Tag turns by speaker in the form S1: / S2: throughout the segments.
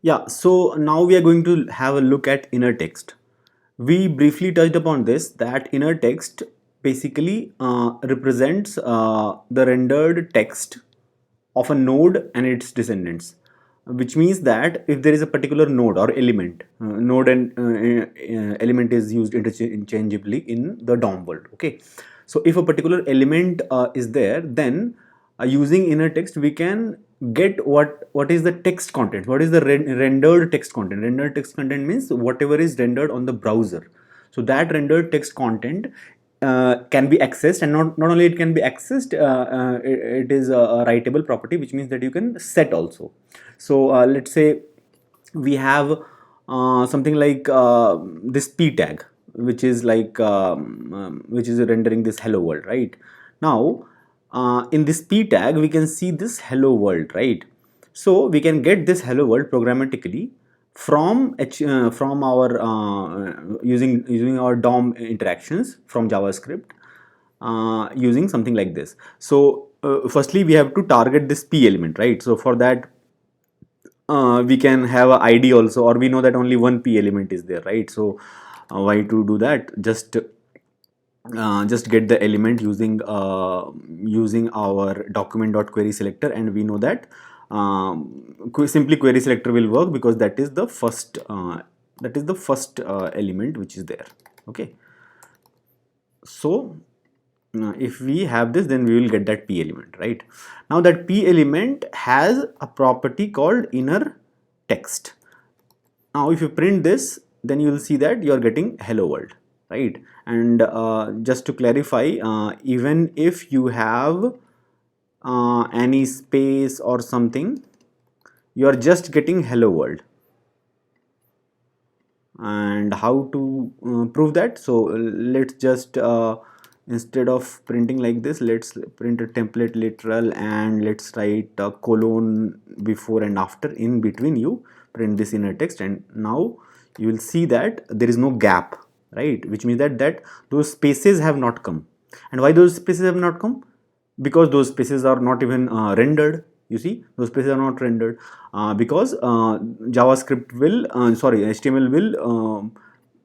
S1: Yeah, so now we are going to have a look at inner text. We briefly touched upon this, that inner text basically represents the rendered text of a node and its descendants, which means that if there is a particular node or element, node and element is used interchangeably in the DOM world. Okay, so if a particular element is there, then using inner text we can get what is the text content, what is the rendered text content. Rendered text content means whatever is rendered on the browser. So that rendered text content can be accessed, and not only it can be accessed, it is a writable property, which means that you can set also. So let's say we have something like this p tag, which is like which is rendering this hello world, right? Now in this p tag we can see this hello world, right? So we can get this hello world programmatically from our using our DOM interactions from JavaScript, using something like this. So firstly we have to target this p element, right? So for that we can have a ID also, or we know that only one p element is there, right? So why to do that? Just get the element using our document.query selector, and we know that simply query selector will work, because that is the first element which is there. Okay, so if we have this, then we will get that p element, right? Now that p element has a property called inner text. Now if you print this, then you will see that you are getting hello world, right? And just to clarify, even if you have any space or something, you are just getting hello world. And how to prove that? So let's just instead of printing like this, let's print a template literal, and let's write a colon before and after. In between you print this inner text, and now you will see that there is no gap, right? Which means that those spaces have not come. And why those spaces have not come? Because those spaces are not even rendered. You see, those spaces are not rendered because JavaScript will sorry, HTML will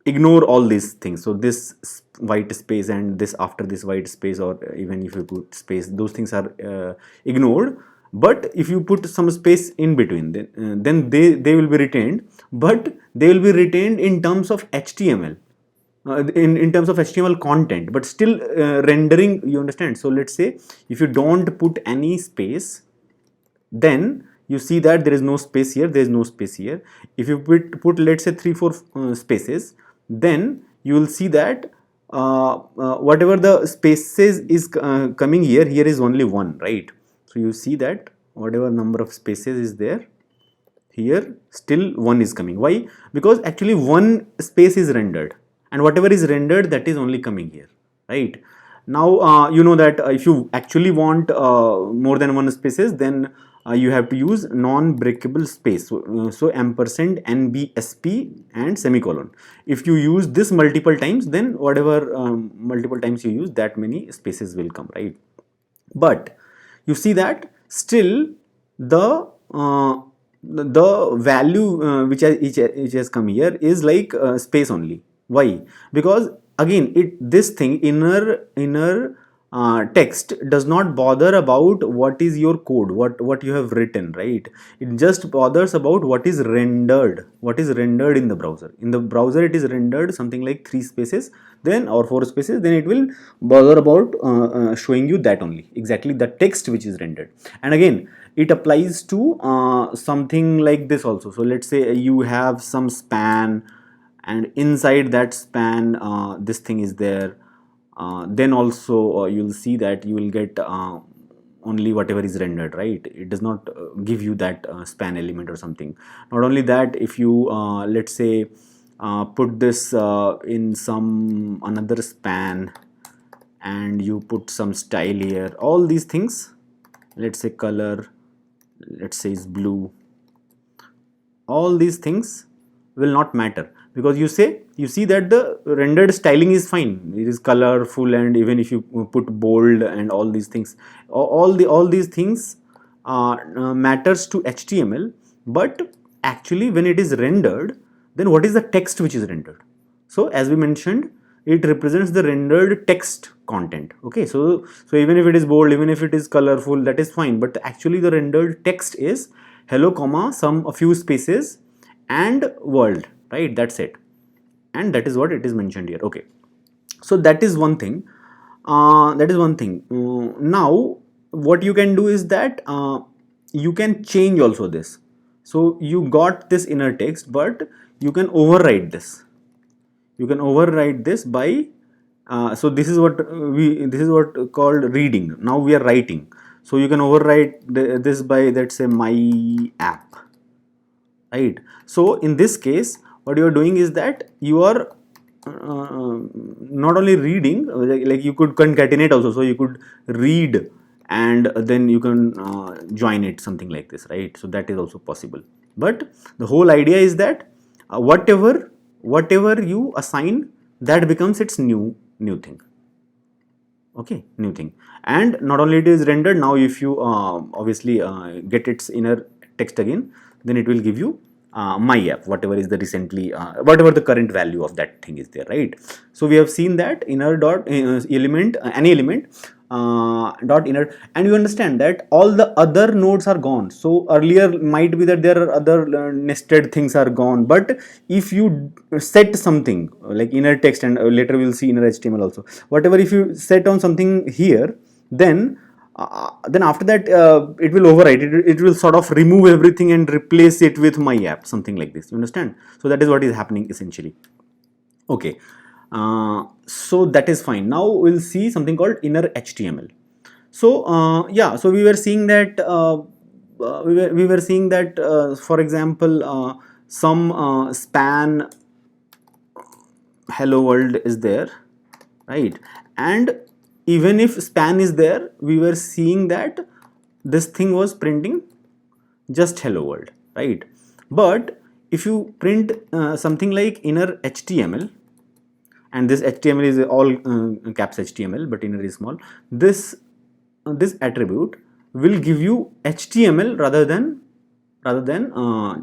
S1: ignore all these things. So this white space and this after this white space, or even if you put space, those things are ignored. But if you put some space in between, then they will be retained, but they will be retained in terms of HTML, in terms of HTML content, but still rendering, you understand? So let's say if you don't put any space, then you see that there is no space here, there is no space here. If you put let's say 3-4 spaces, then you will see that whatever the spaces is coming here is only one, right? So you see that whatever number of spaces is there here, still one is coming. Why? Because actually one space is rendered, and whatever is rendered, that is only coming here, right? Now you know that if you actually want more than one spaces, then you have to use non-breakable space. So ampersand NBSP and semicolon. If you use this multiple times, then whatever multiple times you use, that many spaces will come, right? But you see that still the the value which has come here is like space only. Why? Because again, this thing inner text does not bother about what is your code, what you have written, right? It just bothers about what is rendered in the browser. In the browser it is rendered something like 3 spaces, then or 4 spaces, then it will bother about showing you that only, exactly the text which is rendered. And again, it applies to something like this also. So let's say you have some span, and inside that span this thing is there, then also you'll see that you will get only whatever is rendered, right? It does not give you that span element or something. Not only that, if you let's say put this in some another span, and you put some style here, all these things, let's say color, let's say is blue, all these things will not matter, because you see that the rendered styling is fine, it is colorful, and even if you put bold and all these things, all these things matters to HTML. But actually when it is rendered, then what is the text which is rendered? So as we mentioned, it represents the rendered text content. Okay, so even if it is bold, even if it is colorful, that is fine, but actually the rendered text is hello comma some a few spaces and world, right? That's it, and that is what it is mentioned here. Okay, so that is one thing. Now what you can do is that you can change also this. So you got this inner text, but you can override this. You can override this by so this is what called reading. Now we are writing, so you can override this by, let's say, my app, right? So in this case what you are doing is that you are not only reading, like you could concatenate also, so you could read and then you can join it, something like this, right? So that is also possible, but the whole idea is that whatever you assign, that becomes its new thing. Okay, new thing. And not only it is rendered, now if you obviously get its inner text again, then it will give you my app, whatever is the recently whatever the current value of that thing is there, right? So we have seen that inner dot element, any element dot inner, and you understand that all the other nodes are gone. So earlier might be that there are other nested things are gone, but if you set something like inner text, and later we will see inner HTML also, whatever, if you set on something here, then after that it will overwrite it, it will sort of remove everything and replace it with my app, something like this, you understand? So that is what is happening essentially. Okay, so that is fine. Now we'll see something called inner HTML. So yeah, so we were seeing that we were seeing that for example some span hello world is there, right? And even if span is there, we were seeing that this thing was printing just hello world, right? But if you print something like inner HTML, and this HTML is all caps HTML, but inner is small, this attribute will give you HTML rather than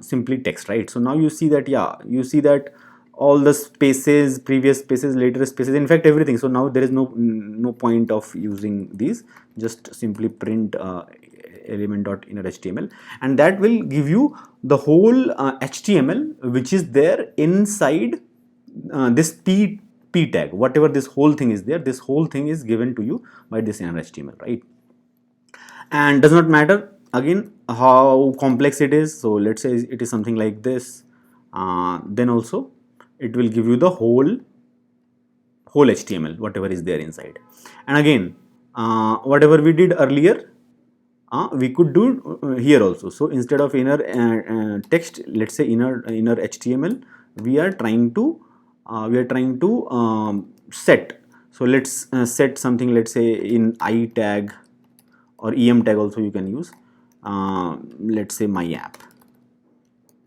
S1: simply text, right? So now you see that, yeah, you see that all the spaces, previous spaces, later spaces, in fact everything. So now there is no point of using these, just simply print element dot inner HTML, and that will give you the whole HTML which is there inside this p tag. Whatever this whole thing is there, this whole thing is given to you by this inner HTML, right? And does not matter again how complex it is. So let's say it is something like this, then also it will give you the whole HTML, whatever is there inside. And again, whatever we did earlier, we could do here also. So instead of inner text, let's say inner HTML, we are trying to set. So let's set something, let's say in I tag or em tag also you can use, let's say my app.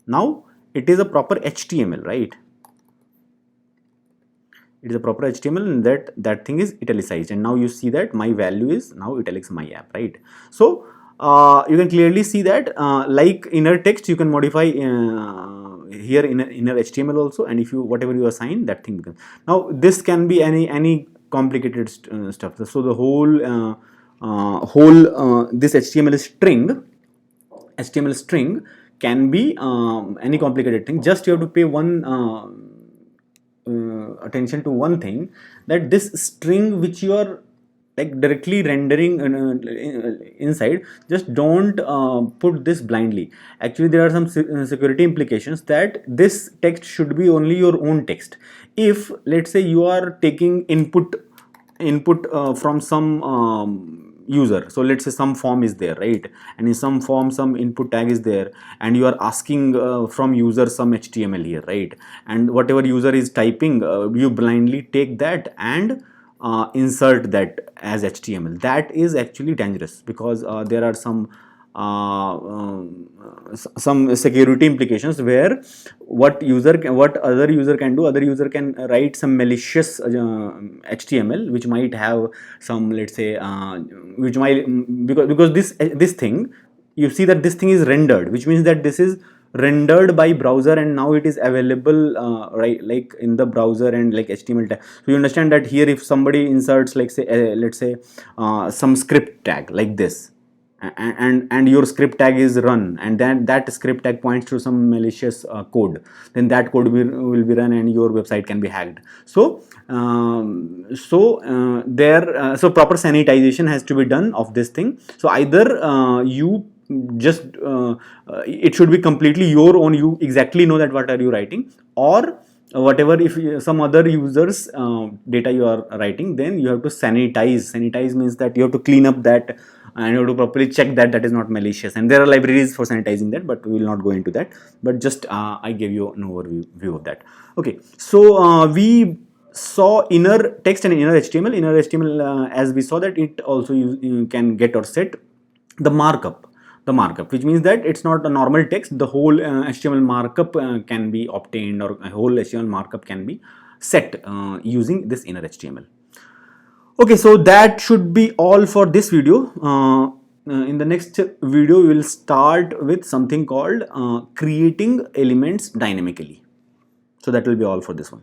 S1: Now it is a proper HTML, right? It is a proper HTML, and that thing is italicized, and now you see that my value is now italics my app, right? So you can clearly see that like inner text, you can modify here in inner HTML also, and if you whatever you assign, that thing becomes. Now this can be any complicated stuff. So the whole this HTML string can be any complicated thing. Just you have to pay one attention to one thing, that this string which you are like directly rendering inside, just don't put this blindly. Actually there are some security implications, that this text should be only your own text. If let's say you are taking input from some user, so let's say some form is there, right? And in some form some input tag is there, and you are asking from user some HTML here, right? And whatever user is typing, you blindly take that and insert that as HTML. That is actually dangerous, because there are some security implications, where what other user can do, other user can write some malicious HTML which might have some, let's say which might, because this thing, you see that this thing is rendered, which means that this is rendered by browser and now it is available right, like in the browser and like HTML tag. So you understand that here if somebody inserts like say let's say some script tag like this, and your script tag is run, and then that script tag points to some malicious code, then that code will be run and your website can be hacked. So so proper sanitization has to be done of this thing. So either you just it should be completely your own, you exactly know that what are you writing, or whatever, if some other users data you are writing, then you have to sanitize means that you have to clean up that and you have to properly check that that is not malicious, and there are libraries for sanitizing that, but we will not go into that, but just I gave you an overview of that. Okay, so we saw inner text and inner HTML. Inner HTML, as we saw that it also you can get or set the markup, which means that it's not a normal text, the whole HTML markup can be obtained, or a whole HTML markup can be set using this inner HTML. Okay, so that should be all for this video. In the next video, we will start with something called creating elements dynamically. So that will be all for this one.